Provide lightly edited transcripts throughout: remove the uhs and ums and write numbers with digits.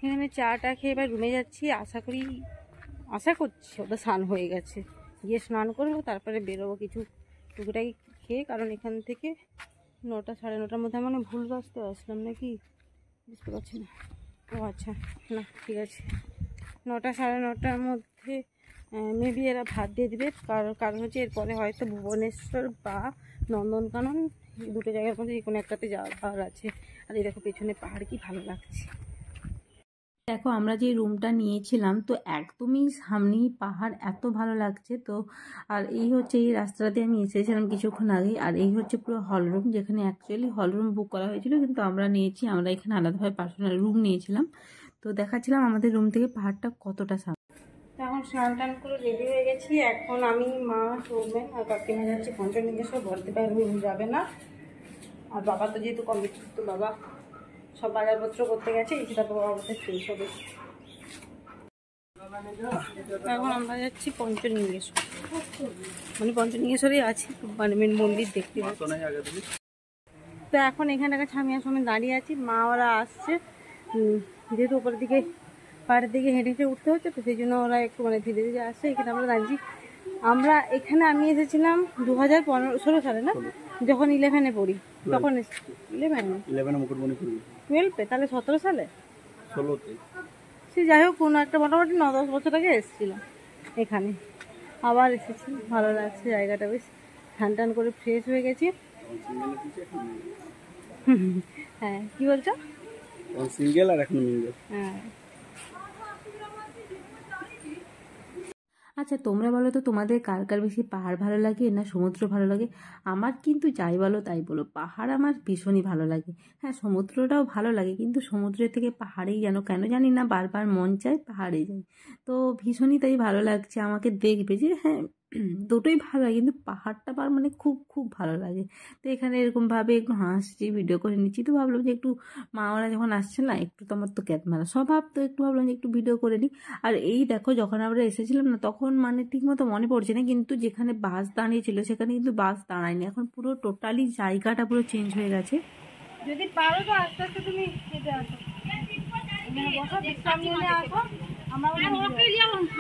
এখানে চাটা খেয়ে এবার রুমে যাচ্ছি। আশা করছি ওটা স্নান হয়ে গেছে, গিয়ে স্নান করবো, তারপরে বেরোবো কিছু টুকুটাকি খেয়ে। কারণ এখান থেকে 9টা সাড়ে 9টার মধ্যে মানে ভুল রাস্তায় আসলাম নাকি বুঝতে পারছি না। ও আচ্ছা, না ঠিক আছে, 9টা সাড়ে 9টার মধ্যে মেবি এরা ভাত দিয়ে দেবে। কারণ হচ্ছে এরপরে হয়তো ভুবনেশ্বর বা নন্দনকানন দুটো জায়গার মধ্যে যে কোনো একটাতে যাওয়ার আছে। আর এই দেখো পেছনে পাহাড়, কি ভালো লাগছে। দেখো আমরা যে রুমটা নিয়েছিলাম তো একদমই সামনেই পাহাড়, এত ভালো লাগছে। তো আর এই হচ্ছে এই রাস্তাতে আমি এসেছিলাম কিছুক্ষণ আগে। আর এই হচ্ছে পুরো হল রুম, যেখানে অ্যাকচুয়ালি হল রুম বুক করা হয়েছিল, কিন্তু আমরা এখানে আলাদাভাবে পার্সোনাল রুম নিয়েছিলাম। তো দেখাচ্ছিলাম আমাদের রুম থেকে পাহাড়টা কতটা সামনে। এখন স্নান টান করে রেডি হয়ে গেছি। এখন আমি, মা, সৌমেন আর কাকিমা যাচ্ছি পঞ্চলিঙ্গেশ্বর। বলতে পারবো যাবে না, আর বাবা তো যেহেতু কমপ্লিট, তো বাবা সব বাজারপত্র করতে গেছে, তারপর বাবা বলতে শেষ হবে। এখন আমরা যাচ্ছি পঞ্চলিঙ্গেশ্বর, মানে পঞ্চলিঙ্গেশ্বরেই আছি, মানে মেন মন্দির দেখতে পাচ্ছি। তো এখন এখানে ছামিয়ার সময় দাঁড়িয়ে আছি, মা ওরা আসছে। যেহেতু উপরের দিকে পাহাড়ের দিকে হেঁটে হেঁটে উঠতে হচ্ছে, তো সেই জন্য ওরা একটু মানে ধীরে ধীরে আসছে। এখানে আমরা দাঁড়িয়েছি। এখানে আমি এসেছিলাম 2016 সালে, না যখন 11-এ পড়ি, তখন 12-এ, তাহলে 17 সালে, 16-তে সে যাই হোক কোনো একটা মোটামুটি 9-10 বছর আগে এসেছিলাম এখানে। আবার এসেছি, ভালো লাগছে জায়গাটা, বেশ ঠান টান করে ফ্রেশ হয়ে গেছি। হ্যাঁ, কি বলছো? সিঙ্গেল আর এখন মিঙ্গেল। হ্যাঁ। আচ্ছা তোমরা বলো তো, তোমাদের কার কার বেশি পাহাড় ভালো লাগে না সমুদ্র ভালো লাগে? আমার কিন্তু যাই বলো তাই বলো, পাহাড় আমার ভীষণই ভালো লাগে। হ্যাঁ, সমুদ্রটাও ভালো লাগে, কিন্তু সমুদ্রের থেকে পাহাড়েই যেন কেন জানি না বারবার মন চায় পাহাড়ে যাই। তো ভীষণই তাই ভালো লাগছে আমাকে, দেখবে যে হ্যাঁ দুটোই ভালো লাগে, কিন্তু পাহাড়টা আমার মানে খুব খুব ভালো লাগে। তো এখানে এরকমভাবে একটু হাসছি, ভিডিও করে নিচ্ছি। তো ভাবলাম যে একটু মা ওরা যখন আসছে না, একটু তো আমার তো ক্যামেরা স্বভাব, তো একটু ভাবলাম যে একটু ভিডিও করে নিই। আর এই দেখো যখন আমরা এসেছিলাম না, তখন মানে ঠিক মতো মনে পড়ছে না, কিন্তু যেখানে বাস দাঁড়িয়েছিল সেখানে কিন্তু বাস দাঁড়ায়নি। এখন পুরো টোটালি জায়গাটা পুরো চেঞ্জ হয়ে গেছে। যদি পারো তো আস্তে আস্তে তুমি যেতে আসো, বসো, বিশ্রাম নিয়ে আসো।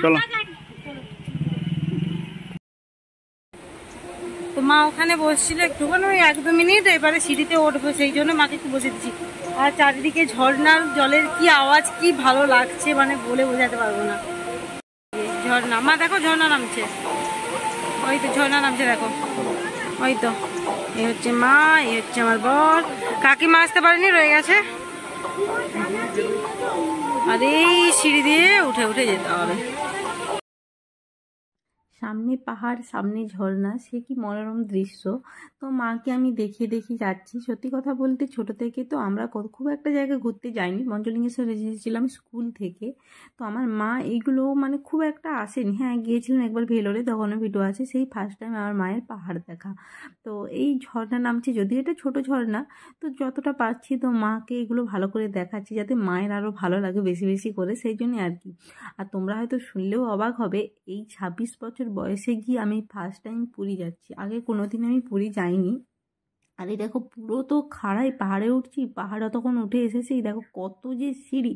চলো। তো মা ওখানে বসছিল একটুখানি, ওই 1-2 মিনিট, এবারে সিঁড়িতে উঠবো, সেই জন্য মাকে একটু বসে দিচ্ছি। আর চারিদিকে ঝর্ণার জলের কি আওয়াজ, কি ভালো লাগছে, মানে বলে বোঝাতে পারবো না। ঝর্ণা, মা দেখো ঝর্ণা নামছে, ওই তো ঝর্ণা নামছে, দেখো ওই তো। এই হচ্ছে মা, এই হচ্ছে আমার বর, কাকিমা আসতে পারেনি, রয়ে গেছে। আর এই সিঁড়ি দিয়ে উঠে উঠে যেতে হবে। সামনে পাহাড়, সামনে ঝর্ণা, সে কি মনোরম দৃশ্য। তো মাকে আমি দেখিয়ে দেখিয়ে যাচ্ছি। সত্যি কথা বলতে ছোট থেকে তো আমরা খুব একটা জায়গায় ঘুরতে যাইনি। পঞ্চলিঙ্গেশ্বর এসেছিলাম স্কুল থেকে। তো আমার মা এইগুলো মানে খুব একটা আসেনি। হ্যাঁ, গিয়েছিলেন একবার ভেলোরে, তখনও ভিডিও আছে, সেই ফার্স্ট টাইম আমার মায়ের পাহাড় দেখা। তো এই ঝর্ণা নামছে, যদিও এটা ছোট ঝর্ণা, তো যতটা পারছি তো মাকে এগুলো ভালো করে দেখাচ্ছি, যাতে মায়ের আরও ভালো লাগে বেশি বেশি করে, সেই জন্যই আর কি। আর তোমরা হয়তো শুনলেও অবাক হবে, এই 26 বছর বয়সে গিয়ে আমি ফার্স্ট টাইম পুরী যাচ্ছি। আগে কোনোদিন আমি পুরী যাইনি। আর এই দেখো পুরো তো খাড়াই পাহাড়ে উঠছি, পাহাড়ে তখন উঠে এসেছি, দেখো কত যে সিঁড়ি।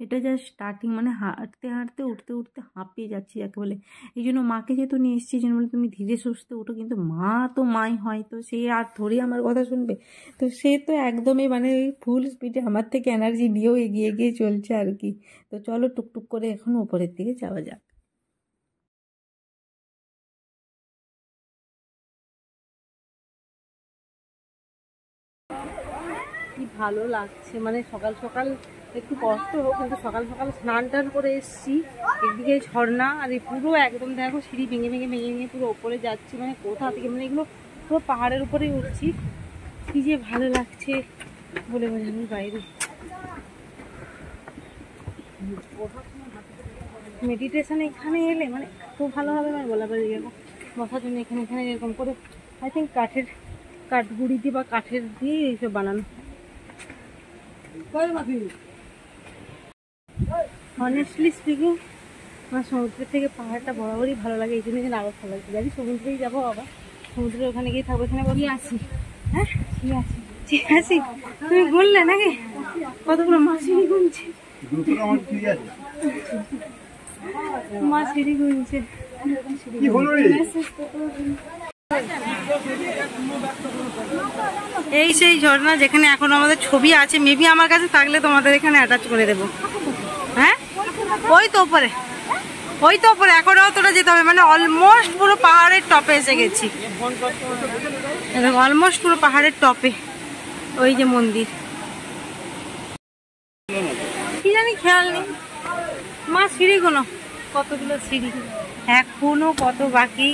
এটা যা স্টার্টিং, মানে হাঁটতে হাঁটতে উঠতে উঠতে হাঁপিয়ে যাচ্ছি যাকে বলে। এই জন্য মাকে যেহেতু নিয়ে এসেছি, জন্য বলে তুমি ধীরে সুস্থে ওঠো, কিন্তু মা তো মাই হয়, তো সে আর থোড়ি আমার কথা শুনবে। তো সে তো একদমই মানে ফুল স্পিডে আমার থেকে এনার্জি নিয়েও এগিয়ে এগিয়ে চলছে আর কি। তো চলো টুকটুক করে এখন উপরের দিকে যাওয়া যাক। কি ভালো লাগছে, মানে সকাল সকাল একটু কষ্ট হোক, কিন্তু সকাল সকাল স্নান টান করে এসেছি। একদিকে ঝর্ণা, আর এই পুরো একদম দেখো সিঁড়ি ভেঙে ভেঙে ভেঙে ভেঙে পুরো ওপরে যাচ্ছি, মানে কোথা থেকে, মানে এগুলো পুরো পাহাড়ের উপরেই উঠছি। কি যে ভালো লাগছে বলে বোঝানোর বাইরে। মেডিটেশন এখানে এলে মানে এত ভালো হবে, মানে বলা পারি যাবো। বসার জন্য এখানে এখানে এরকম করে আই থিঙ্ক কাঠগুড়ি দিয়ে বা কাঠের দিয়ে এইসব বানানো। অনেস্টলি স্পিকিং, আমার সমুদ্রের থেকে পাহাড়টা বরাবরই ভালো লাগে, এই জন্য আরও ভালো লাগছে। জানি সমুদ্রেই যাবো, আবার সমুদ্রের ওখানে গিয়ে থাকবো, এখানে বসে আসি। হ্যাঁ ঠিক আছে, তুমি গুনলে নাকি কতগুলো মাছ গুনছি? মা সিঁড়ি গুনছে। এই সেই ঝর্ণা যেখানে এখন আমাদের ছবি আছে, মেবি আমার কাছে থাকলে তোমাদের এখানে অ্যাটাচ করে দেবো। হ্যাঁ ওই তো উপরে, ওই তো উপরে, এখনো তোরা যেতে হবে, মানে অলমোস্ট পুরো পাহাড়ের টপে এসে গেছি, অলমোস্ট পুরো পাহাড়ের টপে। ওই যে মন্দির, কি জানি খেয়াল নেই। মা সিঁড়িগুলো কতগুলো সিঁড়ি, এখনো কত বাকি।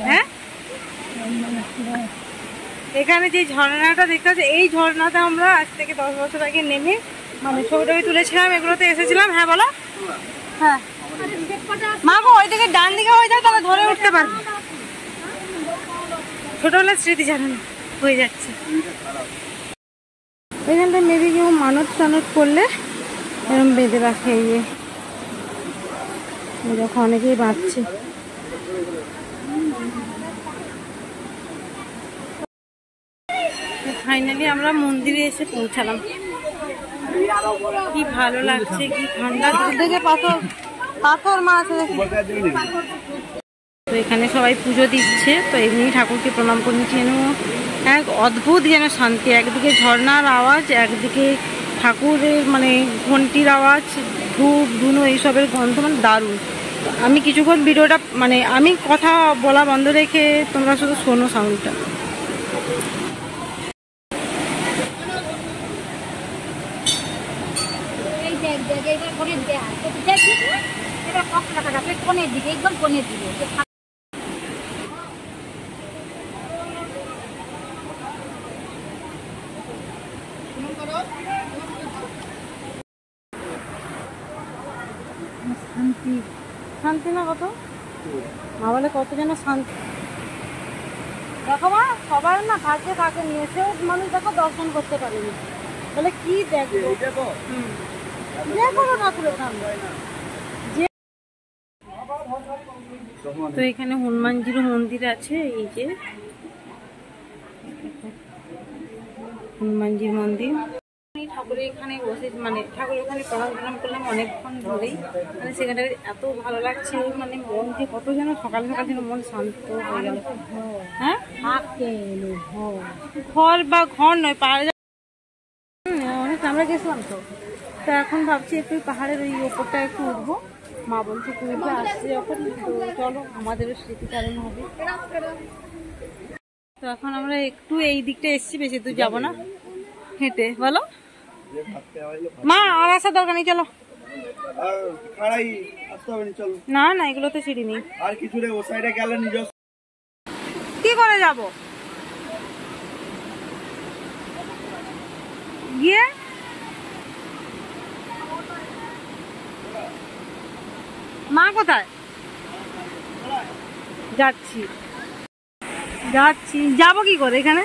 হ্যাঁ এখানে যে ঝর্ণাটা দেখতে পাচ্ছি, এই ঝর্ণাতে আমরা আজ থেকে 10 বছর আগে নেমে মানে ছবি টবি তুলেছিলাম, এগুলোতে এসেছিলাম। হ্যাঁ বলো। হ্যাঁ মা গো ওই দিকে ডান দিকে হয়ে যাও, তাহলে ধরে উঠতে পারবো। ছোটবেলার স্মৃতি জানানো হয়ে যাচ্ছে। এখানটা মেবি কেউ মানত টানত করলে এরকম বেঁধে রাখে। ইয়ে দেখো অনেকেই বাঁচছে। ফাইনালি আমরা মন্দিরে এসে পৌঁছালাম। কি ভালো লাগছে, কি ঠান্ডা। দেখে পাথর পাথর মাছ আছে। তো এখানে সবাই পুজো দিচ্ছে, তো এমনি ঠাকুরকে প্রণাম করে নিচ্ছি। যেন এক অদ্ভুত যেন শান্তি, একদিকে ঝর্ণার আওয়াজ, একদিকে ঠাকুরের মানে ঘন্টির আওয়াজ, ধূপ ধুনো এইসবের গন্ধ, মানে দারুণ। আমি কিছুক্ষণ ভিডিওটা মানে আমি কথা বলা বন্ধ রেখে তোমরা শুধু শোনো সাউন্ডটা। শান্তি শান্তি না কত, মা বলে কত যেন শান্তি। দেখো মা সবার না ভাগ্যে থাকে নিয়ে, সেও মানুষ দেখো দর্শন করতে পারেনি, বলে কি দেখবো। তো এখানে হনুমানজিরও মন্দির আছে। এই যে হনুমানজির মন্দির, ঠাকুরের এখানে বসে মানে ঠাকুরের ওখানে প্রণাম করলাম অনেকক্ষণ ধরেই। মানে সেখানে এত ভালো লাগছে, মানে মনকে কত যেন সকাল সকাল যেন মন শান্ত হয়ে গেল। হ্যাঁ ঘর বা ঘর নয়, পাহাড়ে অনেক আমরা গেছিলাম তো। তো এখন ভাবছি একটু পাহাড়ের ওই ওপরটা একটু উঠবো। মা বলছে তুমি তো আসছে যখন, তো চলো আমাদেরও স্মৃতিচারণ হবে। তো এখন আমরা একটু এই দিকটা এসছি, বেশি দূর যাবো না হেঁটে। বলো মা, আর আসার দরকার নেই, চলো। না না এগুলোতে সিঁড়ি নেই। আর কিছু ও সাইডে গেলে কি করে যাব গিয়ে? মা কোথায়? যাচ্ছি যাচ্ছি, যাবো কি করে এখানে?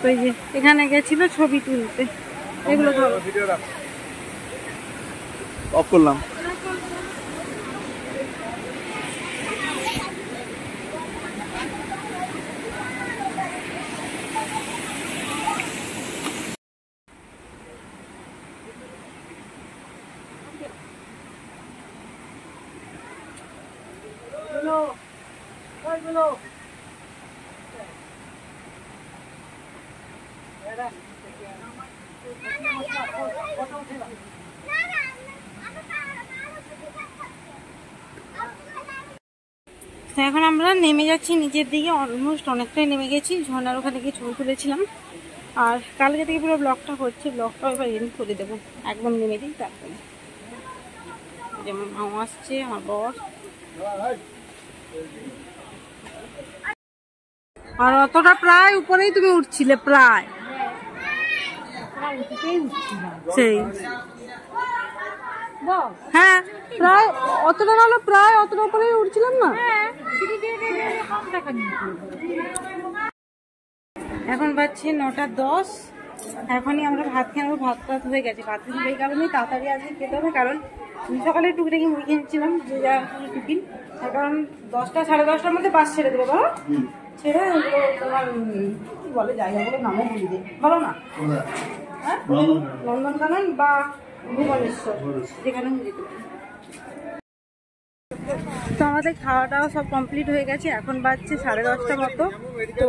ওই যে এখানে গেছিল ছবি তুলতে, এগুলো ধরো। অফ করলাম। এখন আমরা নেমে যাচ্ছি নিচের দিকে, অলমোস্ট অনেকটাই নেমে গেছি। ঝর্ণার ওখানে গিয়ে ছবি তুলেছিলাম, আর কালকে থেকে পুরো ব্লগটা হচ্ছে, ব্লগটা এবার এন্ড করে দেবো। একদম নেমে দিই, তারপরে যেমন মামা আসছে, আমার বর। আর অতটা প্রায় উপরেই তুমি উঠছিলে, প্রায় সেই হ্যাঁ প্রায় অতটা না হলো, প্রায় অতটা উপরেই উঠছিলাম না। এখন বাজছে 9:10। এখনই আমরা ভাত খেয়ে নেবো। ভাত টাত হয়ে গেছে, ভাত খেয়ে এই কারণেই তাড়াতাড়ি আজকে খেতে হবে, কারণ সকালে টুকিটাকি মুড়ি খেয়েছিলাম, যে যা টিফিন। তার কারণ 10টা সাড়ে 10টার মধ্যে বাস ছেড়ে দেবে, বলো ছেড়ে তোমার কি বলে জায়গাগুলো নামও বলি দে, বলো না হ্যাঁ নন্দনকানন বা ভুবনেশ্বর যেখানে যেতে পারি। তো আমাদের খাওয়া দাওয়া সব কমপ্লিট হয়ে গেছে, এখন বাজছে 10:30 মতো। তো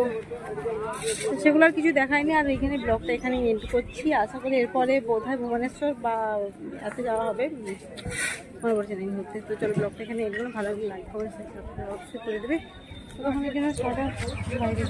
সেগুলো আর কিছু দেখায়নি, আর এখানে ব্লগটা এখানে এন্ড করছি। আশা করি এরপরে বোধহয় ভুবনেশ্বর বা এতে যাওয়া হবে, মনে পড়ছে না এই মুহূর্তে। তো চলো ব্লগটা এখানে এন্ড করলাম। ভালো লাগলে লাইক কমেন্ট অবশ্যই করে দেবে। তখন এখানে সারা বাইরে